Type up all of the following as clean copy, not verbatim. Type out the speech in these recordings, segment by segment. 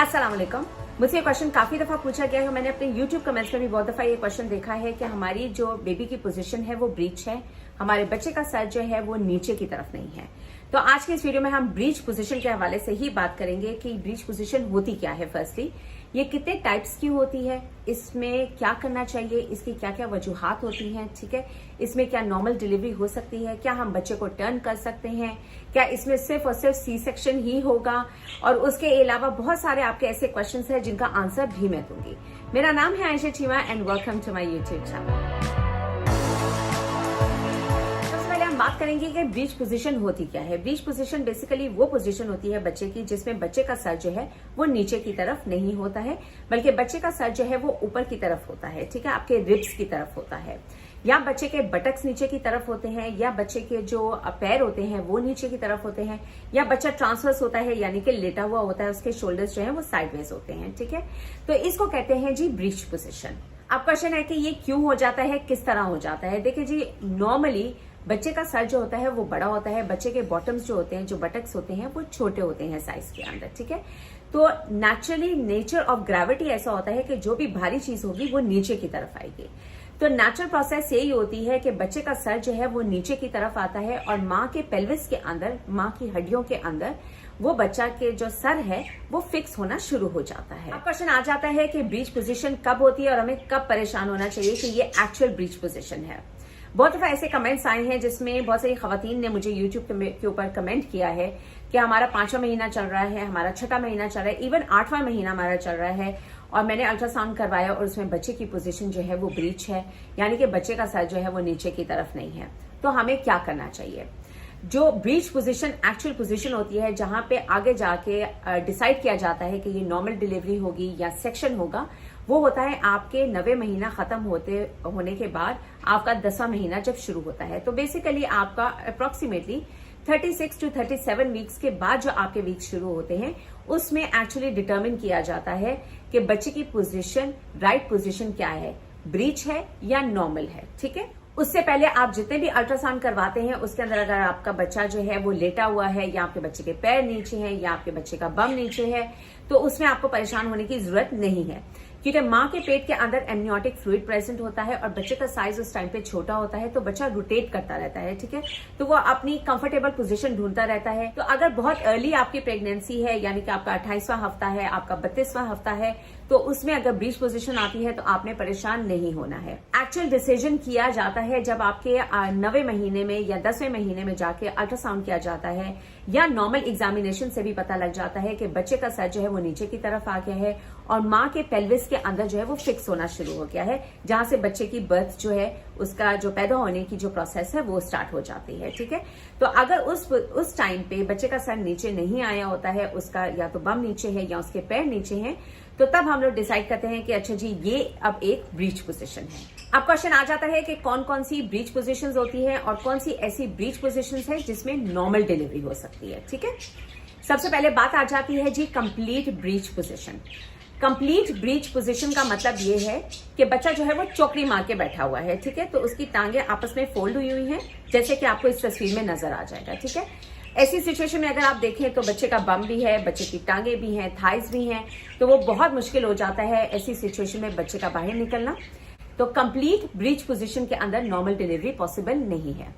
अस्सलाम वालेकुम। मुझसे ये क्वेश्चन काफी दफा पूछा गया है। मैंने अपने YouTube कमेंट्स में भी बहुत दफा ये क्वेश्चन देखा है कि हमारी जो बेबी की पोजीशन है वो ब्रीच है, हमारे बच्चे का सर जो है वो नीचे की तरफ नहीं है। तो आज के इस वीडियो में हम ब्रीच पोजीशन के हवाले से ही बात करेंगे कि ब्रीच पोजीशन होती क्या है, फर्स्टली ये कितने टाइप्स की होती है, इसमें क्या करना चाहिए, इसकी क्या क्या वजूहात होती हैं, ठीक है, इसमें क्या नॉर्मल डिलीवरी हो सकती है, क्या हम बच्चे को टर्न कर सकते हैं, क्या इसमें सिर्फ और सिर्फ सी सेक्शन ही होगा, और उसके अलावा बहुत सारे आपके ऐसे क्वेश्चंस हैं जिनका आंसर भी मैं दूंगी। मेरा नाम है Ayesha Cheema and welcome to my YouTube channel. बात करेंगे कि ब्रीच पोजीशन होती क्या है। ब्रीच पोजीशन बेसिकली वो पोजीशन होती है बच्चे की जिसमें बच्चे का सर जो है वो नीचे की तरफ नहीं होता है, बल्कि बच्चे का सर जो है वो ऊपर की तरफ होता है, ठीक है, आपके रिब्स की तरफ होता है, या बच्चे के बटक्स नीचे की तरफ होते हैं, या बच्चे के जो पैर होते हैं वो नीचे की तरफ होते हैं, या बच्चा ट्रांसवर्स होता है यानी कि लेटा हुआ होता है, उसके शोल्डर्स जो है वो साइडवेज होते हैं, ठीक है। तो इसको कहते हैं जी ब्रीच पोजीशन। अब क्वेश्चन है कि ये क्यों हो जाता है, किस तरह हो जाता है। देखिए जी, नॉर्मली बच्चे का सर जो होता है वो बड़ा होता है, बच्चे के बॉटम्स जो होते हैं, जो बटक्स होते हैं वो छोटे होते हैं साइज के अंदर, ठीक है। तो नेचुरली नेचर ऑफ ग्रेविटी ऐसा होता है कि जो भी भारी चीज होगी वो नीचे की तरफ आएगी। तो नेचुरल प्रोसेस यही होती है कि बच्चे का सर जो है वो नीचे की तरफ आता है और माँ के पेल्विस के अंदर, माँ की हड्डियों के अंदर वो बच्चा के जो सर है वो फिक्स होना शुरू हो जाता है। अब क्वेश्चन आ जाता है कि ब्रीच पोजीशन कब होती है और हमें कब परेशान होना चाहिए कि ये एक्चुअल ब्रीच पोजीशन है। बहुत दफा ऐसे कमेंट्स आए हैं जिसमें बहुत सारी खवातीन ने मुझे यूट्यूब के ऊपर कमेंट किया है कि हमारा 5वां महीना चल रहा है, हमारा 6वां महीना चल रहा है, इवन 8वां महीना हमारा चल रहा है और मैंने अल्ट्रासाउंड करवाया और उसमें बच्चे की पोजीशन जो है वो ब्रीच है, यानी कि बच्चे का सर जो है वो नीचे की तरफ नहीं है। तो हमें क्या करना चाहिए? जो ब्रीच पोजीशन एक्चुअल पोजीशन होती है, जहां पे आगे जाके डिसाइड किया जाता है कि ये नॉर्मल डिलीवरी होगी या सेक्शन होगा, वो होता है आपके 9वें महीना खत्म होने के बाद आपका 10वां महीना जब शुरू होता है। तो बेसिकली आपका अप्रोक्सीमेटली 36 to 37 वीक्स के बाद जो आपके वीक्स शुरू होते हैं उसमें एक्चुअली डिटर्मिन किया जाता है कि बच्चे की पोजीशन, राइट पोजीशन क्या है, ब्रीच है या नॉर्मल है, ठीक है। उससे पहले आप जितने भी अल्ट्रासाउंड करवाते हैं उसके अंदर अगर आपका बच्चा जो है वो लेटा हुआ है, या आपके बच्चे के पैर नीचे हैं, या आपके बच्चे का बम नीचे है, तो उसमें आपको परेशान होने की जरूरत नहीं है, क्योंकि माँ के पेट के अंदर एमनियोटिक फ्लूइड प्रेजेंट होता है और बच्चे का साइज उस टाइम पे छोटा होता है, तो बच्चा रोटेट करता रहता है, ठीक है, तो वो अपनी कंफर्टेबल पोजीशन ढूंढता रहता है। तो अगर बहुत अर्ली आपकी प्रेगनेंसी है, यानी कि आपका 28वां हफ्ता है, आपका 32वां हफ्ता है, तो उसमें अगर ब्रीच पोजीशन आती है तो आपने परेशान नहीं होना है। एक्चुअल डिसीजन किया जाता है जब आपके 9वें महीने में या 10वें महीने में जाके अल्ट्रासाउंड किया जाता है, या नॉर्मल एग्जामिनेशन से भी पता लग जाता है कि बच्चे का सर जो है वो नीचे की तरफ आ गया है और माँ के पेल्विस के अंदर जो है वो फिक्स होना शुरू हो गया है, जहां से बच्चे की बर्थ जो है, उसका जो पैदा होने की जो प्रोसेस है वो स्टार्ट हो जाती है, ठीक है। तो अगर उस टाइम पे बच्चे का सर नीचे नहीं आया होता है, उसका या तो बम नीचे है या उसके पैर नीचे हैं, तो तब हम लोग डिसाइड करते हैं कि अच्छा जी ये अब एक ब्रीच पोजीशन है। अब क्वेश्चन आ जाता है कि कौन कौन सी ब्रीच पोजीशंस होती हैं और कौन सी ऐसी ब्रीच पोजीशंस है जिसमें नॉर्मल डिलीवरी हो सकती है, ठीक है। सबसे पहले बात आ जाती है जी complete breech position. Complete breech position का मतलब ये है कि बच्चा जो है वो चौकड़ी मार के बैठा हुआ है, ठीक है, तो उसकी टांगे आपस में फोल्ड हुई हुई हैं, जैसे कि आपको इस तस्वीर में नजर आ जाएगा, ठीक है। ऐसी सिचुएशन में अगर आप देखें तो बच्चे का बम भी है, बच्चे की टांगे भी हैं, थाइज भी हैं, तो वो बहुत मुश्किल हो जाता है ऐसी सिचुएशन में बच्चे का बाहर निकलना। तो कंप्लीट ब्रीच पोजीशन के अंदर नॉर्मल डिलीवरी पॉसिबल नहीं है।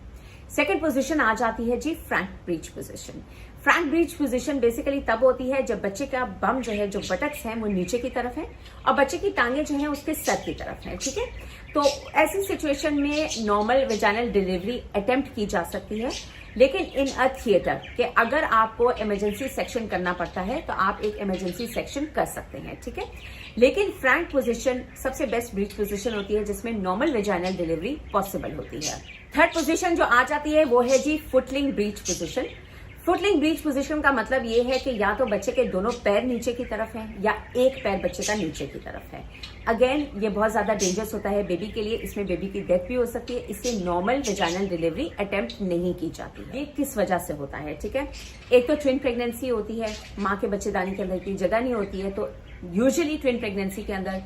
सेकेंड पोजीशन आ जाती है जी frank breech position. Frank breech position basically तब होती है जब बच्चे का बम जो है, जो बटक्स हैं वो नीचे की तरफ है और बच्चे की टांगे जो हैं उसके सर की तरफ है, ठीक है। तो ऐसी सिचुएशन में नॉर्मल वेजाइनल डिलीवरी अटेम्प्ट की जा सकती है, लेकिन इन अ थिएटर कि अगर आपको इमरजेंसी सेक्शन करना पड़ता है तो आप एक इमरजेंसी सेक्शन कर सकते हैं, ठीक है। लेकिन फ्रैंक पोजीशन सबसे बेस्ट ब्रीच पोजीशन होती है जिसमें नॉर्मल वेजाइनल डिलीवरी पॉसिबल होती है। थर्ड पोजीशन जो आ जाती है वो है जी footling breech position. Footling breech position का मतलब ये है कि या तो बच्चे के दोनों पैर नीचे की तरफ हैं या एक पैर बच्चे का नीचे की तरफ है। अगेन ये बहुत ज्यादा डेंजरस होता है बेबी के लिए, इसमें बेबी की डेथ भी हो सकती है, इससे नॉर्मल वेजाइनल डिलीवरी अटेम्प्ट नहीं की जाती है। ये किस वजह से होता है, ठीक है। एक तो ट्विन प्रेगनेंसी होती है, माँ के बच्चेदानी के अंदर की जगह नहीं होती है, तो यूजुअली ट्विन प्रेगनेंसी के अंदर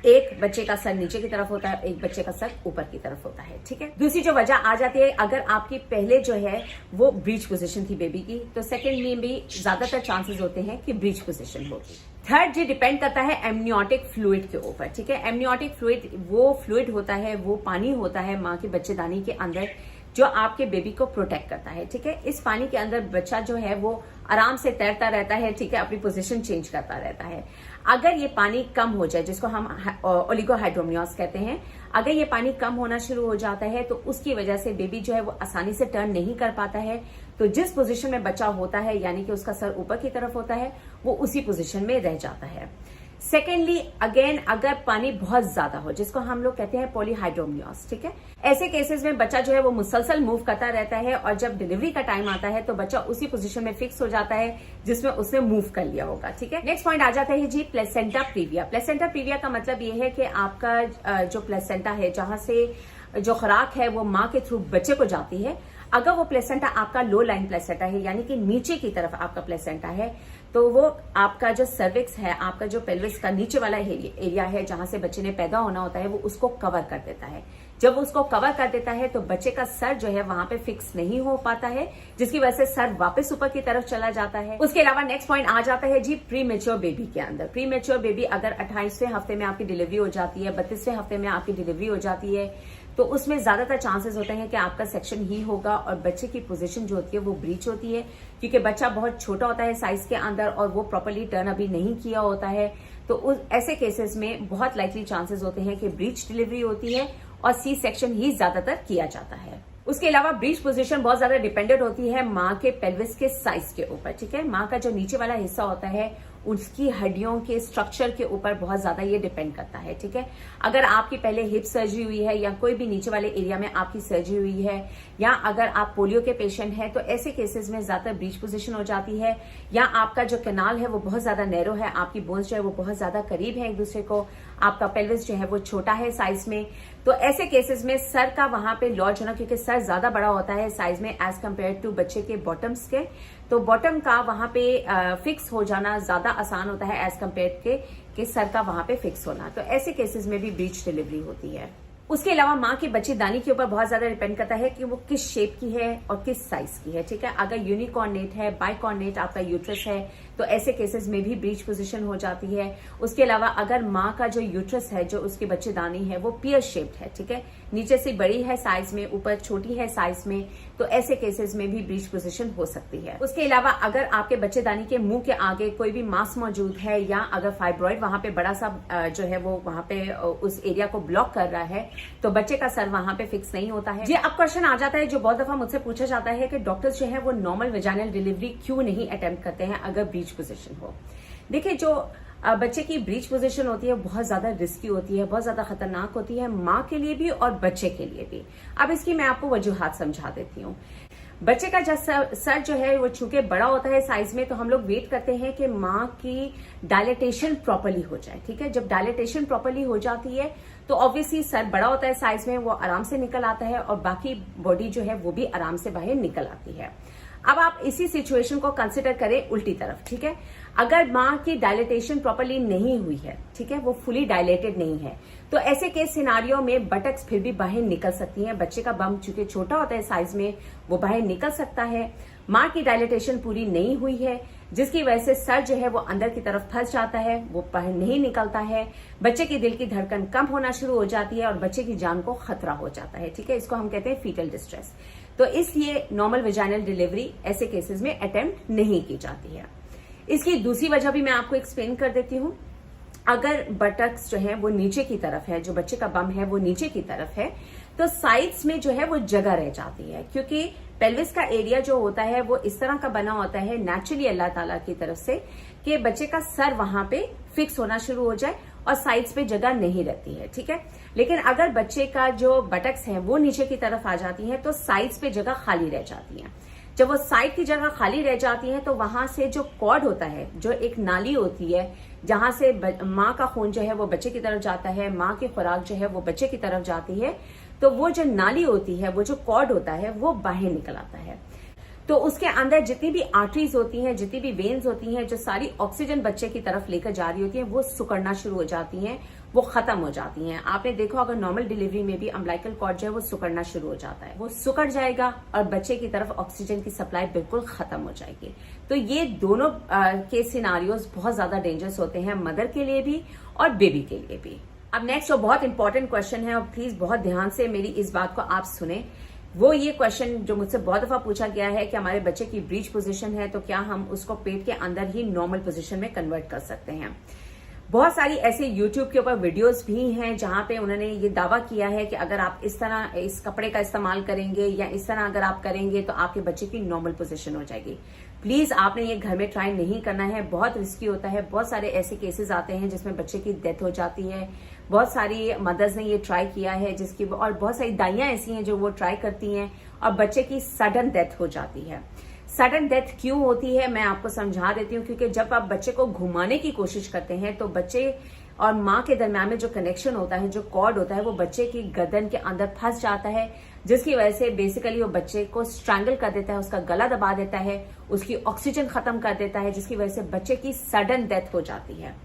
एक बच्चे का सर नीचे की तरफ होता है, एक बच्चे का सर ऊपर की तरफ होता है, ठीक है। दूसरी जो वजह आ जाती है, अगर आपकी पहले जो है वो ब्रीच पोजीशन थी बेबी की, तो सेकंड में भी ज्यादातर चांसेस होते हैं कि ब्रीच पोजीशन होगी। थर्ड जी डिपेंड करता है एमनियोटिक फ्लूइड के ऊपर, ठीक है। एमनियोटिक फ्लूइड वो फ्लूइड होता है, वो पानी होता है माँ के बच्चेदानी के अंदर जो आपके बेबी को प्रोटेक्ट करता है, ठीक है। इस पानी के अंदर बच्चा जो है वो आराम से तैरता रहता है, ठीक है, अपनी पोजीशन चेंज करता रहता है। अगर ये पानी कम हो जाए, जिसको हम ओलिगोहाइड्रोमियोस कहते हैं, अगर ये पानी कम होना शुरू हो जाता है तो उसकी वजह से बेबी जो है वो आसानी से टर्न नहीं कर पाता है। तो जिस पोजीशन में बच्चा होता है, यानी कि उसका सर ऊपर की तरफ होता है, वो उसी पोजीशन में रह जाता है। सेकेंडली, अगेन अगर पानी बहुत ज्यादा हो, जिसको हम लोग कहते हैं पॉलीहाइड्रोमियोस, ठीक है, ऐसे केसेस में बच्चा जो है वो मुसलसल मूव करता रहता है और जब डिलीवरी का टाइम आता है तो बच्चा उसी पोजीशन में फिक्स हो जाता है जिसमें उसने मूव कर लिया होगा, ठीक है। नेक्स्ट पॉइंट आ जाता है जी प्लेसेंटा प्रीविया। प्लेसेंटा प्रीविया का मतलब ये है कि आपका जो प्लेसेंटा है, जहां से जो खुराक है वो माँ के थ्रू बच्चे को जाती है, अगर वो प्लेसेंटा आपका लो लाइन प्लेसेंटा है, यानी कि नीचे की तरफ आपका प्लेसेंटा है, तो वो आपका जो सर्विक्स है, आपका जो पेल्विस का नीचे वाला एरिया है जहां से बच्चे ने पैदा होना होता है, वो उसको कवर कर देता है। जब उसको कवर कर देता है तो बच्चे का सर जो है वहां पे फिक्स नहीं हो पाता है, जिसकी वजह से सर वापस ऊपर की तरफ चला जाता है। उसके अलावा नेक्स्ट पॉइंट आ जाता है जी प्री मेच्योर बेबी के अंदर। प्री मेच्योर बेबी अगर 28वें हफ्ते में आपकी डिलीवरी हो जाती है, 32वें हफ्ते में आपकी डिलीवरी हो जाती है, तो उसमें ज्यादातर चांसेस होते हैं कि आपका सेक्शन ही होगा और बच्चे की पोजीशन जो होती है वो ब्रीच होती है, क्योंकि बच्चा बहुत छोटा होता है साइज के अंदर और वो प्रॉपर्ली टर्न अभी नहीं किया होता है। तो ऐसे केसेस में बहुत लाइकली चांसेस होते हैं कि ब्रीच डिलीवरी होती है और सी सेक्शन ही ज्यादातर किया जाता है। उसके अलावा ब्रीच पोजीशन बहुत ज्यादा डिपेंडेंट होती है माँ के पेल्विस के साइज के ऊपर, ठीक है। माँ का जो नीचे वाला हिस्सा होता है उसकी हड्डियों के स्ट्रक्चर के ऊपर बहुत ज्यादा ये डिपेंड करता है, ठीक है। अगर आपकी पहले हिप सर्जरी हुई है या कोई भी नीचे वाले एरिया में आपकी सर्जरी हुई है, या अगर आप पोलियो के पेशेंट हैं, तो ऐसे केसेस में ज्यादातर ब्रीच पोजीशन हो जाती है। या आपका जो कैनाल है वो बहुत ज्यादा नैरो है, आपकी बोन्स जो है वो बहुत ज्यादा करीब है एक दूसरे को, आपका पेल्विस जो है वो छोटा है साइज में, तो ऐसे केसेस में सर का वहां पे लॉज होना, क्योंकि सर ज्यादा बड़ा होता है साइज में एज कम्पेयर टू बच्चे के बॉटम्स के, तो बॉटम का वहां पे फिक्स हो जाना ज्यादा आसान होता है एज कम्पेयर के सर का वहां पे फिक्स होना। तो ऐसे केसेस में भी ब्रीच डिलीवरी होती है। उसके अलावा माँ के बच्चेदानी के ऊपर बहुत ज्यादा डिपेंड करता है कि वो किस शेप की है और किस साइज की है, ठीक है। अगर यूनिकॉर्नेट है, बाइकॉर्नेट आपका यूट्रस है, तो ऐसे केसेस में भी ब्रीच पोजीशन हो जाती है। उसके अलावा अगर माँ का जो यूट्रस है, जो उसकी बच्चेदानी है, वो पियर शेप्ड है, ठीक है, नीचे से बड़ी है साइज में, ऊपर छोटी है साइज में, तो ऐसे केसेस में भी ब्रीच पोजीशन हो सकती है। उसके अलावा अगर आपके बच्चेदानी के मुंह के आगे कोई भी मांस मौजूद है, या अगर फाइब्रॉइड वहां पे बड़ा सा जो है वो वहां पे उस एरिया को ब्लॉक कर रहा है, तो बच्चे का सर वहां पे फिक्स नहीं होता है। ये अब क्वेश्चन आ जाता है जो बहुत दफा मुझसे पूछा जाता है कि डॉक्टर्स जो है वो नॉर्मल वेजाइनल डिलीवरी क्यों नहीं अटेम्प्ट करते हैं अगर ब्रीच पोजीशन हो। देखिए, जो बच्चे की ब्रीच पोजीशन होती है बहुत ज्यादा रिस्की होती है, बहुत ज्यादा खतरनाक होती है माँ के लिए भी और बच्चे के लिए भी। अब इसकी मैं आपको वजूहात समझा देती हूँ। बच्चे का जब सर जो है वो चूंकि बड़ा होता है साइज में, तो हम लोग वेट करते हैं कि माँ की डायलेटेशन प्रॉपर्ली हो जाए, ठीक है। जब डायलेटेशन प्रॉपर्ली हो जाती है तो ऑब्वियसली सर बड़ा होता है साइज में, वो आराम से निकल आता है और बाकी बॉडी जो है वो भी आराम से बाहर निकल आती है। अब आप इसी सिचुएशन को कंसिडर करें उल्टी तरफ, ठीक है। अगर माँ की डायलेटेशन प्रॉपर्ली नहीं हुई है, ठीक है, वो फुली डायलेटेड नहीं है, तो ऐसे केस सिनारियों में बटक्स फिर भी बाहर निकल सकती हैं। बच्चे का बम चूंकि छोटा होता है साइज में, वो बाहर निकल सकता है। माँ की डायलेटेशन पूरी नहीं हुई है, जिसकी वजह से सर जो है वो अंदर की तरफ फंस जाता है, वो बाहर नहीं निकलता है। बच्चे की दिल की धड़कन कम होना शुरू हो जाती है और बच्चे की जान को खतरा हो जाता है, ठीक है। इसको हम कहते हैं फीटल डिस्ट्रेस। तो इसलिए नॉर्मल वेजाइनल डिलीवरी ऐसे केसेस में अटेम्प्ट नहीं की जाती है। इसकी दूसरी वजह भी मैं आपको एक्सप्लेन कर देती हूँ। अगर बटक्स जो है वो नीचे की तरफ है, जो बच्चे का बम है वो नीचे की तरफ है, तो साइड्स में जो है वो जगह रह जाती है, क्योंकि पेल्विस का एरिया जो होता है वो इस तरह का बना होता है नेचुरली अल्लाह ताला की तरफ से कि बच्चे का सर वहां पे फिक्स होना शुरू हो जाए और साइड्स पे जगह नहीं रहती है, ठीक है। लेकिन अगर बच्चे का जो बटक्स है वो नीचे की तरफ आ जाती है तो साइड्स पे जगह खाली रह जाती है। जब वो साइड की जगह खाली रह जाती है तो वहां से जो कॉर्ड होता है, जो एक नाली होती है जहां से माँ का खून जो है वो बच्चे की तरफ जाता है, माँ की खुराक जो है वो बच्चे की तरफ जाती है, तो वो जो नाली होती है, वो जो कॉर्ड होता है वो बाहर निकल आता है। तो उसके अंदर जितनी भी आर्टरीज होती हैं, जितनी भी वेन्स होती हैं, जो सारी ऑक्सीजन बच्चे की तरफ लेकर जा रही होती है, वो सुकड़ना शुरू हो जाती हैं, वो खत्म हो जाती हैं। आपने देखा अगर नॉर्मल डिलीवरी में भी अम्बिलिकल कॉर्ड जो है वो सिकुड़ना शुरू हो जाता है, वो सिकुड़ जाएगा और बच्चे की तरफ ऑक्सीजन की सप्लाई बिल्कुल खत्म हो जाएगी। तो ये दोनों के सिनारियोज बहुत ज्यादा डेंजरस होते हैं, मदर के लिए भी और बेबी के लिए भी। अब नेक्स्ट जो बहुत इंपॉर्टेंट क्वेश्चन है, और प्लीज बहुत ध्यान से मेरी इस बात को आप सुने, वो ये क्वेश्चन जो मुझसे बहुत दफा पूछा गया है कि हमारे बच्चे की ब्रीच पोजीशन है तो क्या हम उसको पेट के अंदर ही नॉर्मल पोजीशन में कन्वर्ट कर सकते हैं। बहुत सारी ऐसे YouTube के ऊपर वीडियोस भी हैं जहां पे उन्होंने ये दावा किया है कि अगर आप इस तरह इस कपड़े का इस्तेमाल करेंगे या इस तरह अगर आप करेंगे तो आपके बच्चे की नॉर्मल पोजीशन हो जाएगी। प्लीज आपने ये घर में ट्राई नहीं करना है, बहुत रिस्की होता है। बहुत सारे ऐसे केसेस आते हैं जिसमें बच्चे की डेथ हो जाती है। बहुत सारी मदर्स ने ये ट्राई किया है जिसकी, और बहुत सारी दाइयां ऐसी हैं जो वो ट्राई करती हैं और बच्चे की सडन डेथ हो जाती है। सडन डेथ क्यों होती है मैं आपको समझा देती हूँ, क्योंकि जब आप बच्चे को घुमाने की कोशिश करते हैं तो बच्चे और माँ के दरम्यान में जो कनेक्शन होता है, जो कॉर्ड होता है, वो बच्चे की गर्दन के अंदर फंस जाता है, जिसकी वजह से बेसिकली वो बच्चे को स्ट्रैंगल कर देता है, उसका गला दबा देता है, उसकी ऑक्सीजन खत्म कर देता है, जिसकी वजह से बच्चे की सडन डेथ हो जाती है।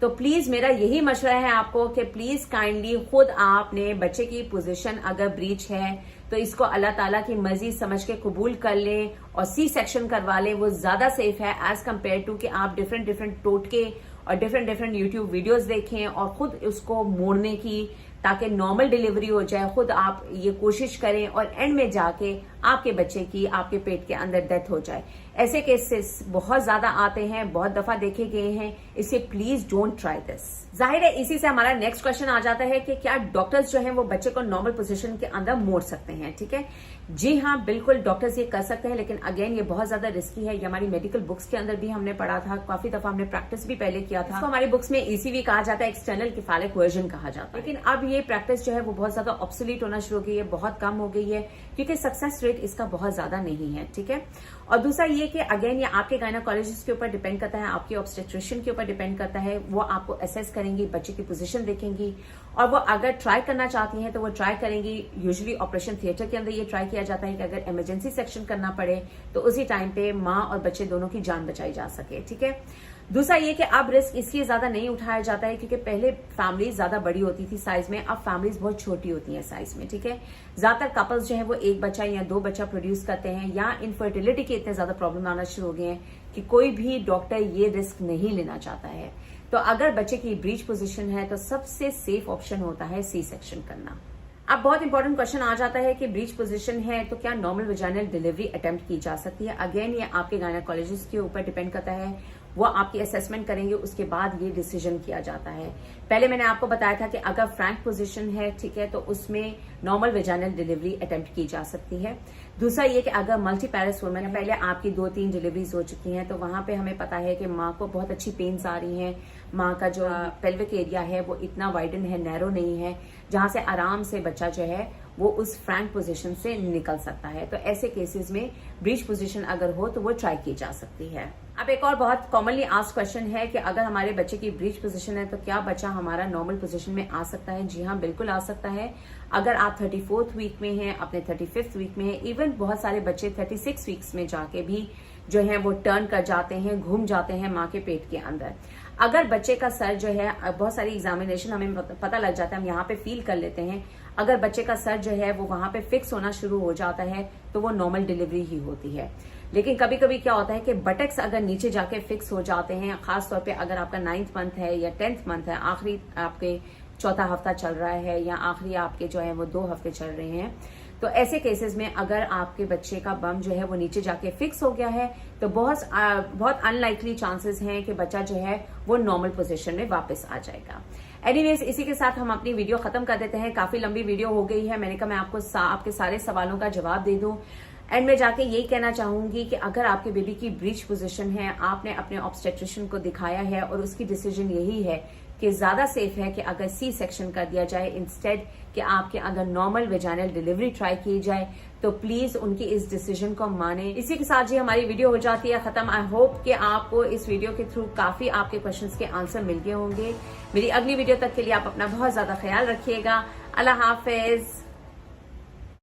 तो प्लीज मेरा यही मशवरा है आपको कि प्लीज काइंडली खुद आपने बच्चे की पोजीशन अगर ब्रीच है तो इसको अल्लाह ताला की मर्जी समझ के कबूल कर लें और सी सेक्शन करवा लें। वो ज्यादा सेफ है एज कम्पेयर टू कि आप डिफरेंट टोटके और डिफरेंट यूट्यूब वीडियोस देखें और खुद उसको मोड़ने की, ताकि नॉर्मल डिलीवरी हो जाए। खुद आप ये कोशिश करें और एंड में जाके आपके बच्चे की आपके पेट के अंदर डेथ हो जाए। ऐसे केसेस बहुत ज्यादा आते हैं, बहुत दफा देखे गए हैं, इससे प्लीज डोंट ट्राई दिस। जाहिर है इसी से हमारा नेक्स्ट क्वेश्चन आ जाता है कि क्या डॉक्टर्स जो हैं वो बच्चे को नॉर्मल पोजीशन के अंदर मोड़ सकते हैं। ठीक है, जी हाँ, बिल्कुल डॉक्टर्स ये कर सकते हैं, लेकिन अगेन ये बहुत ज्यादा रिस्की है। ये हमारी मेडिकल बुक्स के अंदर भी हमने पढ़ा था, काफी दफा हमने प्रैक्टिस भी पहले किया था। इसको हमारी बुक्स में ECV कहा जाता है, एक्सटर्नल किफालिक वर्जन कहा जाता है। लेकिन अब ये प्रैक्टिस जो है वो बहुत ज्यादा ऑब्सोलीट होना शुरू हो गई है, बहुत कम हो गई है, क्योंकि सक्सेस रेट इसका बहुत ज्यादा नहीं है। ठीक है, और दूसरा ये कि अगेन ये आपके गायनेकोलॉजिस्ट के ऊपर डिपेंड करता है, आपके ऑब्स्टेट्रिशियन के ऊपर डिपेंड करता है। वो आपको असेस करेंगी, बच्चे की पोजीशन देखेंगी, और वो अगर ट्राई करना चाहती हैं तो वो ट्राई करेंगी। यूजुअली ऑपरेशन थिएटर के अंदर ये ट्राई किया जाता है कि अगर इमरजेंसी सेक्शन करना पड़े तो उसी टाइम पे माँ और बच्चे दोनों की जान बचाई जा सके। ठीक है, दूसरा ये कि अब रिस्क इसलिए ज्यादा नहीं उठाया जाता है क्योंकि पहले फैमिली ज्यादा बड़ी होती थी साइज में, अब फैमिलीज बहुत छोटी होती हैं साइज में। ठीक है, ज्यादातर कपल्स जो है वो एक बच्चा या 2 बच्चा प्रोड्यूस करते हैं, या इनफर्टिलिटी के इतने ज्यादा प्रॉब्लम आना शुरू हो गए हैं कि कोई भी डॉक्टर ये रिस्क नहीं लेना चाहता है। तो अगर बच्चे की ब्रीच पोजीशन है तो सबसे सेफ ऑप्शन होता है सी सेक्शन करना। अब बहुत इंपॉर्टेंट क्वेश्चन आ जाता है कि ब्रीच पोजीशन है तो क्या नॉर्मल वेजाइनल डिलीवरी अटेम्प्ट की जा सकती है। अगेन ये आपके गायनेकोलॉजिस्ट के ऊपर डिपेंड करता है, वो आपकी असेसमेंट करेंगे, उसके बाद ये डिसीजन किया जाता है। पहले मैंने आपको बताया था कि अगर फ्रैंक पोजीशन है, ठीक है, तो उसमें नॉर्मल वेजाइनल डिलीवरी अटेम्प्ट की जा सकती है। दूसरा ये कि अगर मल्टी पैरस वुमेन है, पहले आपकी 2-3 डिलीवरीज हो चुकी हैं, तो वहां पे हमें पता है कि माँ को बहुत अच्छी पेन्स आ रही हैं, माँ का जो पेल्विक एरिया है वो इतना वाइडन है, नैरो नहीं है, जहां से आराम से बच्चा जो है वो उस फ्रैंक पोजीशन से निकल सकता है। तो ऐसे केसेस में ब्रीच पोजीशन अगर हो तो वो ट्राई की जा सकती है। अब एक और बहुत कॉमनली आस्क्ड क्वेश्चन है कि अगर हमारे बच्चे की ब्रीच पोजीशन है तो क्या बच्चा हमारा नॉर्मल पोजीशन में आ सकता है। जी हाँ, बिल्कुल आ सकता है। अगर आप 34th वीक में हैं, अपने 35th वीक में हैं, इवन बहुत सारे बच्चे 36 वीक्स में जाके भी जो है वो टर्न कर जाते हैं, घूम जाते हैं माँ के पेट के अंदर। अगर बच्चे का सर जो है, बहुत सारी एग्जामिनेशन हमें पता लग जाता है, हम यहाँ पे फील कर लेते हैं, अगर बच्चे का सर जो है वो वहां पे फिक्स होना शुरू हो जाता है तो वो नॉर्मल डिलीवरी ही होती है। लेकिन कभी कभी क्या होता है कि बटक्स अगर नीचे जाके फिक्स हो जाते हैं, खासतौर पे अगर आपका 9th मंथ है या 10th मंथ है, आखिरी आपके 4था हफ्ता चल रहा है या आखिरी आपके जो है वो 2 हफ्ते चल रहे हैं, तो ऐसे केसेस में अगर आपके बच्चे का बम जो है वो नीचे जाके फिक्स हो गया है तो बहुत अनलाइकली चांसेस हैं कि बच्चा जो है वो नॉर्मल पोजीशन में वापस आ जाएगा। एनीवेज, इसी के साथ हम अपनी वीडियो खत्म कर देते हैं। काफी लंबी वीडियो हो गई है, मैंने कहा मैं आपको आपके सारे सवालों का जवाब दे दूं। एंड में जाके यही कहना चाहूंगी कि अगर आपके बेबी की ब्रीच पोजीशन है, आपने अपने ऑब्स्टेट्रिशियन को दिखाया है और उसकी डिसीजन यही है कि ज्यादा सेफ है कि अगर सी सेक्शन कर दिया जाए इंस्टेड कि आपके अगर नॉर्मल वेजाइनल डिलीवरी ट्राई की जाए, तो प्लीज उनकी इस डिसीजन को माने। इसी के साथ ही हमारी वीडियो हो जाती है खत्म। आई होप कि आपको इस वीडियो के थ्रू काफी आपके क्वेश्चंस के आंसर मिल गए होंगे। मेरी अगली वीडियो तक के लिए आप अपना बहुत ज्यादा ख्याल रखिएगा। अल्लाह हाफिज।